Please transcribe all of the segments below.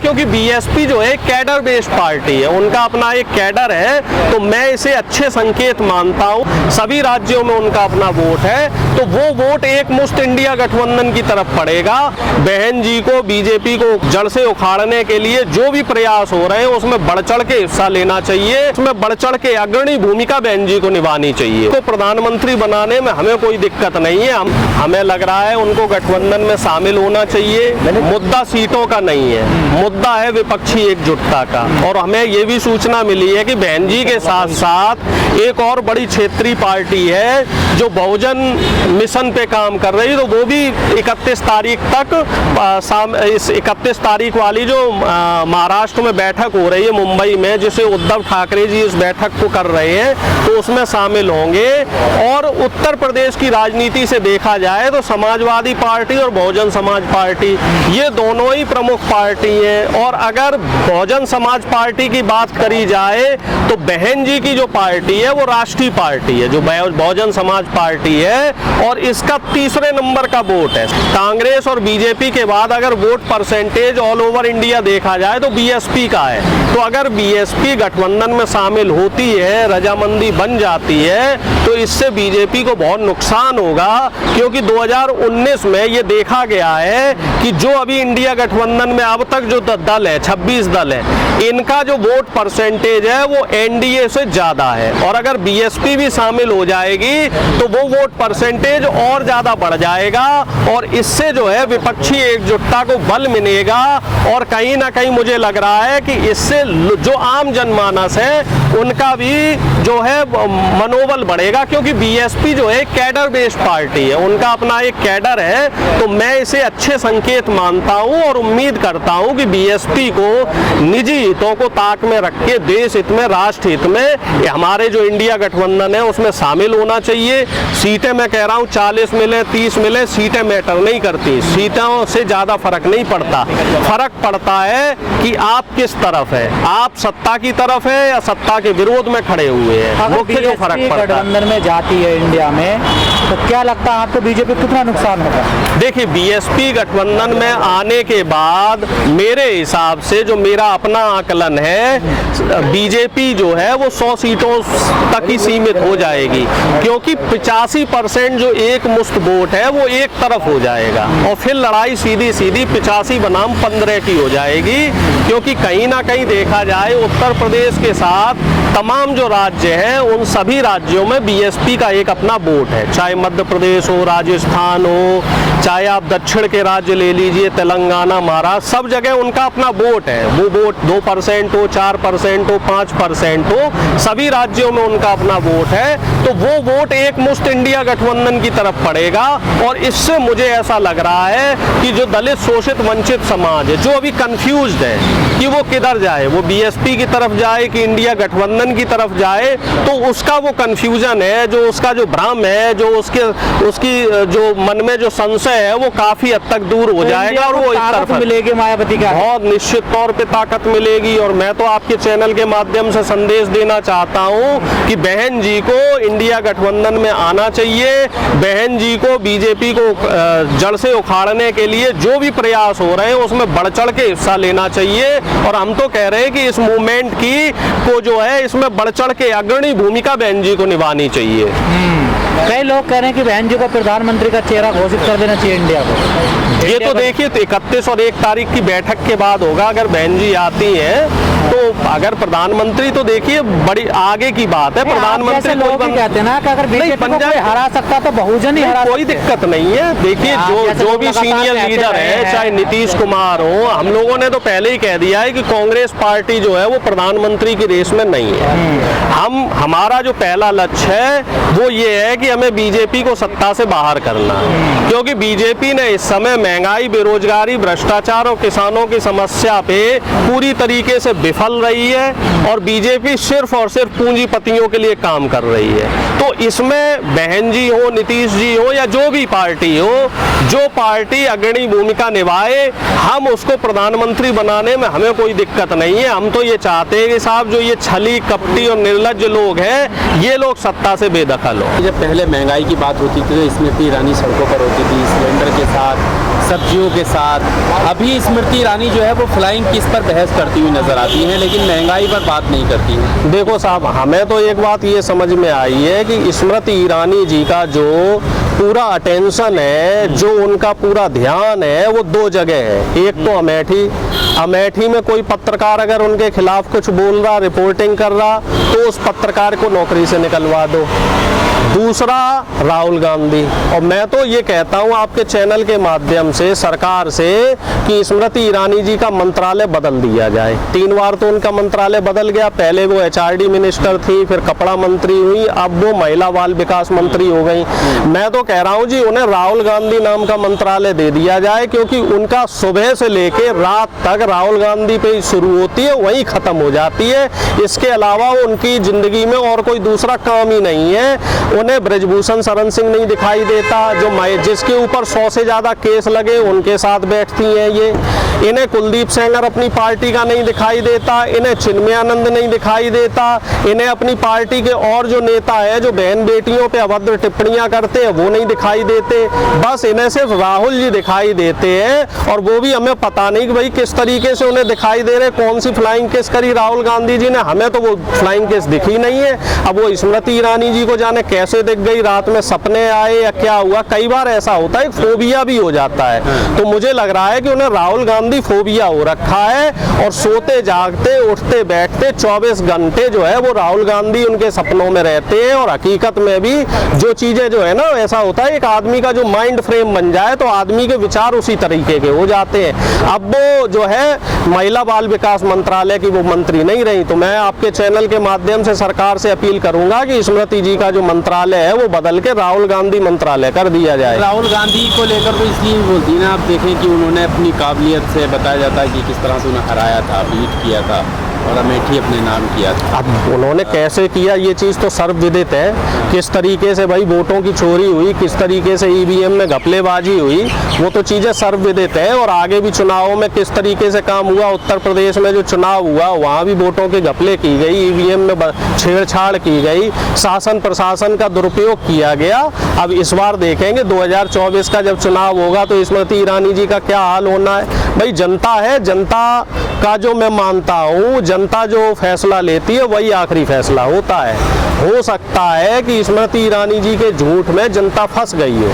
क्योंकि बीएसपी जो है कैडर बेस्ड पार्टी है, उनका अपना एक कैडर है, तो मैं इसे अच्छे संकेत मानता हूं। सभी राज्यों में उनका अपना वोट है, तो वो वोट एक मुश्त इंडिया गठबंधन की तरफ पड़ेगा। बहन जी को, बीजेपी को जड़ से उखाड़ने के लिए जो भी प्रयास हो रहे हैं उसमें बढ़ चढ़ के हिस्सा लेना चाहिए, उसमें बढ़ चढ़ के अग्रणी भूमिका बहन जी को निभानी चाहिए। तो प्रधानमंत्री बनाने में हमें कोई दिक्कत नहीं है, हमें लग रहा है उनको गठबंधन में शामिल होना चाहिए। मुद्दा सीटों का नहीं है, मुद्दा है विपक्षी एकजुटता का। और हमें ये भी सूचना मिली है कि बहन जी के साथ साथ एक और बड़ी क्षेत्रीय पार्टी है जो बहुजन मिशन पे काम कर रही है, तो वो भी 31 तारीख तक इस 31 तारीख वाली जो महाराष्ट्र में बैठक हो रही है मुंबई में, जिसे उद्धव ठाकरे जी इस बैठक को कर रहे हैं, तो उसमें शामिल होंगे। और उत्तर प्रदेश की राजनीति से देखा जाए तो समाजवादी पार्टी और बहुजन समाज पार्टी ये दोनों ही प्रमुख पार्टी हैं। और अगर बहुजन समाज पार्टी की बात करी जाए तो बहन जी की जो पार्टी है वो राष्ट्रीय पार्टी है, जो बहुजन समाज पार्टी है, और इसका तीसरे नंबर का वोट है। कांग्रेस और बीजेपी के बाद अगर vote percentage all over India देखा जाए तो बीएसपी का है। तो अगर बीएसपी गठबंधन में शामिल होती है, रजामंदी बन जाती है, तो इससे बीजेपी को बहुत नुकसान होगा। क्योंकि 2019 में ये देखा गया है कि जो अभी इंडिया गठबंधन में अब तक जो दल है, 26 दल है, इनका जो वोट परसेंटेज है वो एनडीए से ज्यादा है। और अगर बीएसपी भी शामिल हो जाएगी तो वो वोट परसेंटेज और ज्यादा बढ़ जाएगा, और इससे जो है विपक्षी एकजुटता को बल मिलेगा। और कहीं ना कहीं मुझे लग रहा है कि इससे जो आम जनमानस है उनका भी जो है मनोबल बढ़ेगा, क्योंकि बीएसपी जो है कैडर बेस्ड पार्टी है, उनका अपना एक कैडर है। तो मैं इसे अच्छे संकेत मानता हूं और उम्मीद करता हूं कि बीएसपी को निजी हितों को ताक में रख के देश हित में, राष्ट्र हित में हमारे जो इंडिया गठबंधन है उसमें शामिल होना चाहिए। सीटें मैं कह रहा हूं 40 मिले, 30 मिले, सीटें मैटर नहीं करती, सीटों से ज्यादा फर्क नहीं पड़ता। फर्क पड़ता है कि आप किस तरफ है, आप सत्ता की तरफ है या सत्ता के विरोध में खड़े हुए हैं, मुख्य जो फर्क पड़ता है। गठबंधन में जाती है इंडिया में, तो क्या लगता है आपको बीजेपी को कितना नुकसान होगा? देखिए, बीएसपी गठबंधन में आने के बाद मेरे हिसाब से, जो मेरा अपना आकलन है, बीजेपी जो है वो 100 सीटों तक ही सीमित हो जाएगी, क्योंकि 85% जो एक मुश्त वोट है वो एक तरफ हो जाएगा, और फिर लड़ाई सीधी सीधी 85 बनाम 15 की हो जाएगी। क्योंकि कहीं ना कहीं देखा जाए उत्तर प्रदेश के साथ तमाम जो राज्य हैं उन सभी राज्यों में बीएसपी का एक अपना वोट है, चाहे मध्य प्रदेश हो, राजस्थान हो, चाहे आप दक्षिण के राज्य ले लीजिए, तेलंगाना, महाराष्ट्र, सब जगह उनका अपना वोट है। वो वोट 2% हो, 4% हो, 5% हो, सभी राज्यों में उनका अपना वोट है। तो वो वोट एक मुश्त इंडिया गठबंधन की तरफ पड़ेगा। और इससे मुझे ऐसा लग रहा है कि जो दलित, शोषित, वंचित समाज है, जो अभी कंफ्यूज्ड है कि वो किधर जाए, वो बीएसपी की तरफ जाए कि इंडिया गठबंधन की तरफ जाए, तो उसका वो कंफ्यूजन है, जो उसका जो भ्रम है, जो उसकी जो मन में जो संशय है, वो काफी हद तक दूर हो जाएगा। और वो एक तरफ मिलेगी मायावती का, बहुत निश्चित तौर पे ताकत मिलेगी। और मैं तो आपके चैनल के माध्यम से संदेश देना चाहता हूं कि बहन जी को इंडिया गठबंधन में आना चाहिए। बहन जी को, बीजेपी को जड़ से उखाड़ने के लिए जो भी प्रयास हो रहे हैं उसमें बढ़ चढ़ के हिस्सा लेना चाहिए। और हम तो कह रहे हैं कि इस मूवमेंट की को जो है इसमें बढ़ चढ़ के अग्रणी भूमिका बहन जी को निभानी चाहिए। कई लोग कह रहे हैं कि बहन जी को प्रधानमंत्री का चेहरा घोषित कर देना चाहिए इंडिया को। ये तो देखिए 31 और 1 तारीख की बैठक के बाद होगा। अगर बहन जी आती हैं तो अगर प्रधानमंत्री, तो देखिए बड़ी आगे की बात है। प्रधानमंत्री लोग कहते हैं ना कि अगर बीजेपी को कोई हरा सकता तो बहुजन ही हरा, कोई दिक्कत नहीं है। देखिए जो भी सीनियर लीडर है, चाहे नीतीश कुमार हो, हम लोगों ने तो पहले ही कह दिया है कि कांग्रेस पार्टी जो है वो प्रधानमंत्री की रेस में नहीं है। हमारा जो पहला लक्ष्य है वो ये है कि हमें बीजेपी को सत्ता से बाहर करना है, क्योंकि बीजेपी ने इस समय महंगाई, बेरोजगारी, भ्रष्टाचार और किसानों की समस्या पे पूरी तरीके से विफल रही है। और बीजेपी सिर्फ और सिर्फ पूंजीपतियों के लिए काम कर रही है। तो इसमें बहन जी हो, नीतीश जी हो, या जो भी पार्टी हो, जो पार्टी अग्रणी भूमिका निभाए, हम उसको प्रधानमंत्री बनाने में हमें कोई दिक्कत नहीं है। हम तो ये चाहते हैं कि साहब जो ये छली, कपटी और निर्लज्ज लोग हैं, ये लोग सत्ता से बेदखल हो। जब पहले महंगाई की बात होती थी तो स्मृति ईरानी सड़कों पर होती थी, सिलेंडर के साथ सब्जियों के साथ। अभी स्मृति ईरानी जो है वो फ्लाइंग किस पर बहस करती हुई नजर आती हैं, लेकिन महंगाई पर बात नहीं करती हैं। देखो साहब, हमें तो एक बात ये समझ में आई है कि स्मृति ईरानी जी का जो पूरा अटेंशन है, जो उनका पूरा ध्यान है, वो दो जगह है। एक तो अमेठी में कोई पत्रकार अगर उनके खिलाफ कुछ बोल रहा, रिपोर्टिंग कर रहा, तो उस पत्रकार को नौकरी से निकलवा दो। दूसरा राहुल गांधी। और मैं तो ये कहता हूँ आपके चैनल के माध्यम से सरकार से कि स्मृति ईरानी जी का मंत्रालय बदल दिया जाए। 3 बार तो उनका मंत्रालय बदल गया। पहले वो HRD मिनिस्टर थी, फिर कपड़ा मंत्री हुई, अब वो महिला बाल विकास मंत्री हो गई। मैं तो कह रहा हूँ जी, उन्हें राहुल गांधी नाम का मंत्रालय दे दिया जाए, क्योंकि उनका सुबह से लेके रात तक राहुल गांधी पे ही शुरू होती है, वहीं खत्म हो जाती है। इसके अलावा उनकी जिंदगी में और कोई दूसरा काम ही नहीं है। उन्हें ब्रजभूषण शरण सिंह नहीं दिखाई देता, जो जिसके ऊपर 100 से ज्यादा केस लगे, उनके साथ बैठती हैं ये। इन्हें कुलदीप सेंगर अपनी पार्टी का नहीं दिखाई देता, इन्हें चिन्मयानंद नहीं दिखाई देता, इन्हें अपनी पार्टी के और जो नेता है, जो बहन बेटियों पे अभद्र टिप्पणियां करते हैं, वो नहीं दिखाई देते। बस इन्हें सिर्फ राहुल जी दिखाई देते हैं, और वो भी हमें पता नहीं कि भाई किस तरीके से उन्हें दिखाई दे रहे। कौन सी फ्लाइंग केस करी राहुल गांधी जी ने, हमें तो वो फ्लाइंग केस दिखी नहीं है। अब वो स्मृति ईरानी जी को जाने कैसे दिख गई, रात में सपने आए या क्या हुआ। कई बार ऐसा होता है, फोबिया भी हो जाता है। तो मुझे लग रहा है कि उन्हें राहुल गांधी फोबिया हो रखा है, और सोते जागते उठते बैठते 24 घंटे जो है वो राहुल गांधी उनके सपनों में रहते हैं। और हकीकत में भी जो चीजें जो है ना, ऐसा होता है एक आदमी का जो माइंड फ्रेम बन जाए तो आदमी के विचार उसी तरीके के हो जाते हैं। अब वो जो है महिला बाल विकास मंत्रालय की वो मंत्री नहीं रही, तो मैं आपके चैनल के माध्यम से सरकार से अपील करूंगा कि स्मृति जी का जो मंत्रालय है वो बदल के राहुल गांधी मंत्रालय कर दिया जाए। राहुल गांधी को लेकर तो इसलिए भी बोलती है ना, आप देखें कि उन्होंने अपनी काबिलियत से बताया जाता है कि किस तरह से उन्हें हराया था, बीट किया था और अमेठी अपने नाम किया था। अब उन्होंने कैसे किया ये चीज़ तो सर्वविदित है। किस तरीके से भाई वोटों की चोरी हुई, किस तरीके से EVM में घपलेबाजी हुई, वो तो चीज़ें सर्वविदित है। और आगे भी चुनावों में किस तरीके से काम हुआ, उत्तर प्रदेश में जो चुनाव हुआ वहाँ भी वोटों के घपले की गई, EVM में छेड़छाड़ की गई, शासन प्रशासन का दुरुपयोग किया गया। अब इस बार देखेंगे 2024 का जब चुनाव होगा तो स्मृति ईरानी जी का क्या हाल होना है। भाई जनता है, जनता का जो मैं मानता हूँ, जनता जो फैसला लेती है वही आखिरी फैसला होता है। हो सकता है कि स्मृति ईरानी जी के झूठ में जनता फंस गई हो।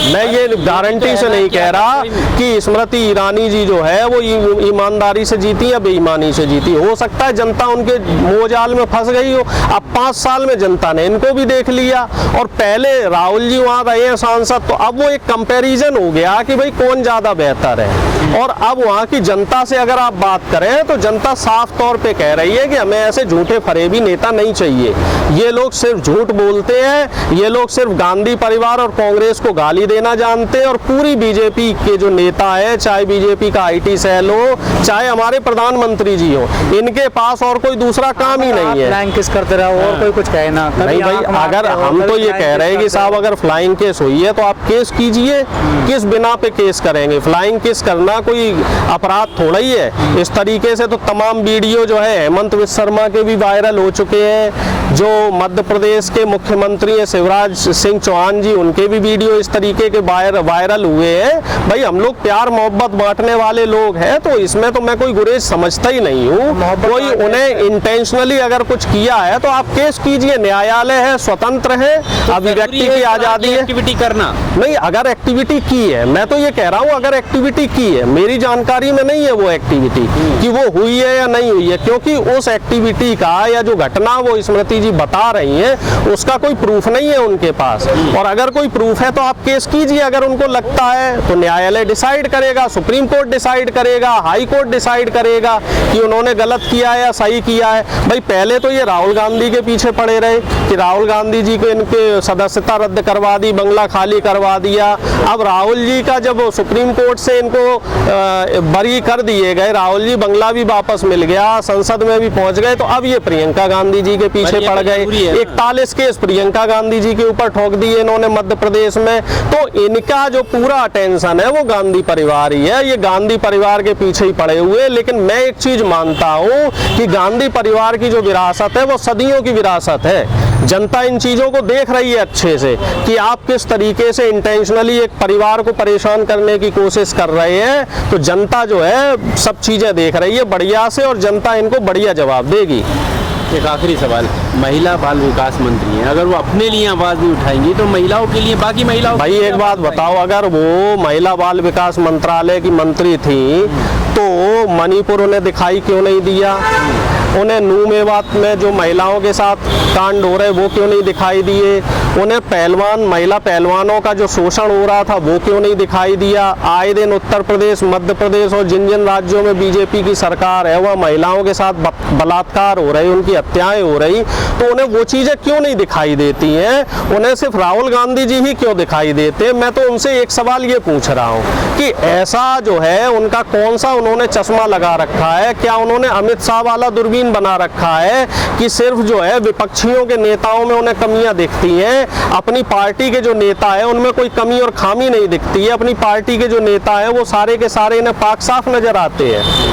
मैं ये गारंटी से नहीं कह रहा कि स्मृति ईरानी जी जो है वो ईमानदारी से जीती या बेईमानी से जीती। हो सकता है जनता उनके मोहजाल में फंस गई हो। अब 5 साल में जनता ने इनको भी देख लिया, और पहले राहुल जी वहाँ रहे हैं सांसद, तो अब वो एक कंपैरिजन हो गया कि भाई कौन ज़्यादा बेहतर है। और अब वहाँ की जनता से अगर आप बात करें तो जनता साफ तौर पे कह रही है कि हमें ऐसे झूठे फरेबी नेता नहीं चाहिए। ये लोग सिर्फ झूठ बोलते हैं, ये लोग सिर्फ गांधी परिवार और कांग्रेस को गाली देना जानते हैं। और पूरी बीजेपी के जो नेता है, चाहे बीजेपी का IT सेल हो, चाहे हमारे प्रधानमंत्री जी हो, इनके पास और कोई दूसरा काम ही नहीं है। फ्लाइंग किस करते रहो और कोई कुछ कहे ना। नहीं भाई, अगर हम तो ये कह रहे हैं कि साहब अगर फ्लाइंग केस हुई है तो आप केस कीजिए। किस बिना पे केस करेंगे? फ्लाइंग केस करना कोई अपराध थोड़ा ही है। इस तरीके से तो तमाम वीडियो जो है हेमंत विश्व शर्मा के भी वायरल हो चुके हैं। जो मध्य प्रदेश के मुख्यमंत्री हैं शिवराज सिंह चौहान जी, उनके भी वीडियो इस तरीके के वायरल हुए हैं। भाई हम लोग प्यार मोहब्बत बांटने वाले लोग हैं, तो इसमें तो मैं कोई गुरेज समझता ही नहीं हूँ। कोई उन्हें इंटेंशनली अगर कुछ किया है तो आप केस कीजिए, न्यायालय है, स्वतंत्र है, अभिव्यक्ति की आजादी है। एक्टिविटी करना नहीं, अगर एक्टिविटी की है, मैं तो ये कह रहा हूँ अगर एक्टिविटी की है, मेरी जानकारी में नहीं है वो एक्टिविटी कि वो हुई है या नहीं हुई है, क्योंकि उस एक्टिविटी का या जो घटना वो स्मृति जी बता रही हैं उसका कोई प्रूफ नहीं है उनके पास। और अगर कोई प्रूफ है तो आप केस कीजिए। अगर उनको लगता है तो न्यायालय डिसाइड करेगा, सुप्रीम कोर्ट डिसाइड करेगा, हाई कोर्ट डिसाइड करेगा कि उन्होंने गलत किया है या सही किया है। भाई पहले तो ये राहुल गांधी के पीछे पड़े रहे कि राहुल गांधी जी को इनके सदस्यता रद्द करवा दी, बंगला खाली करवा दिया। अब राहुल जी का जब सुप्रीम कोर्ट से इनको बरी कर दिए गए, राहुल जी बंगला भी वापस मिल गया, संसद में भी पहुंच गए, तो अब ये प्रियंका गांधी जी के पीछे पड़ गए। 41 केस प्रियंका गांधी जी के ऊपर ठोक दिए इन्होंने मध्य प्रदेश में। तो इनका जो पूरा अटेंशन है वो गांधी परिवार ही है, ये गांधी परिवार के पीछे ही पड़े हुए। लेकिन मैं एक चीज मानता हूँ कि गांधी परिवार की जो विरासत है वो सदियों की विरासत है। जनता इन चीज़ों को देख रही है अच्छे से कि आप किस तरीके से इंटेंशनली एक परिवार को परेशान करने की कोशिश कर रहे हैं। तो जनता जो है सब चीज़ें देख रही है बढ़िया से, और जनता इनको बढ़िया जवाब देगी। एक आखिरी सवाल, महिला बाल विकास मंत्री हैं, अगर वो अपने लिए आवाज़ नहीं उठाएंगी तो महिलाओं के लिए, बाकी महिलाओं भाई एक बात बताओ, अगर वो महिला बाल विकास मंत्रालय की मंत्री थी तो मणिपुर उन्हें दिखाई क्यों नहीं दिया? उन्हें नू मेवात में जो महिलाओं के साथ कांड हो रहे वो क्यों नहीं दिखाई दिए? उन्हें महिला पहलवानों का जो शोषण हो रहा था वो क्यों नहीं दिखाई दिया? आए दिन उत्तर प्रदेश, मध्य प्रदेश और जिन जिन राज्यों में बीजेपी की सरकार है वह महिलाओं के साथ बलात्कार हो रही, उनकी हत्याएं हो रही, तो उन्हें वो चीज़ें क्यों नहीं दिखाई देती हैं? उन्हें सिर्फ राहुल गांधी जी ही क्यों दिखाई देते? मैं तो उनसे एक सवाल ये पूछ रहा हूँ कि ऐसा जो है उनका कौन सा उन्होंने चश्मा लगा रखा है? क्या उन्होंने अमित शाह वाला दूरबीन बना रखा है कि सिर्फ जो है विपक्षियों के नेताओं में उन्हें कमियां दिखती हैं, अपनी पार्टी के जो नेता है उनमें कोई कमी और खामी नहीं दिखती है? अपनी पार्टी के जो नेता है वो सारे के सारे इन्हें पाक साफ नजर आते हैं।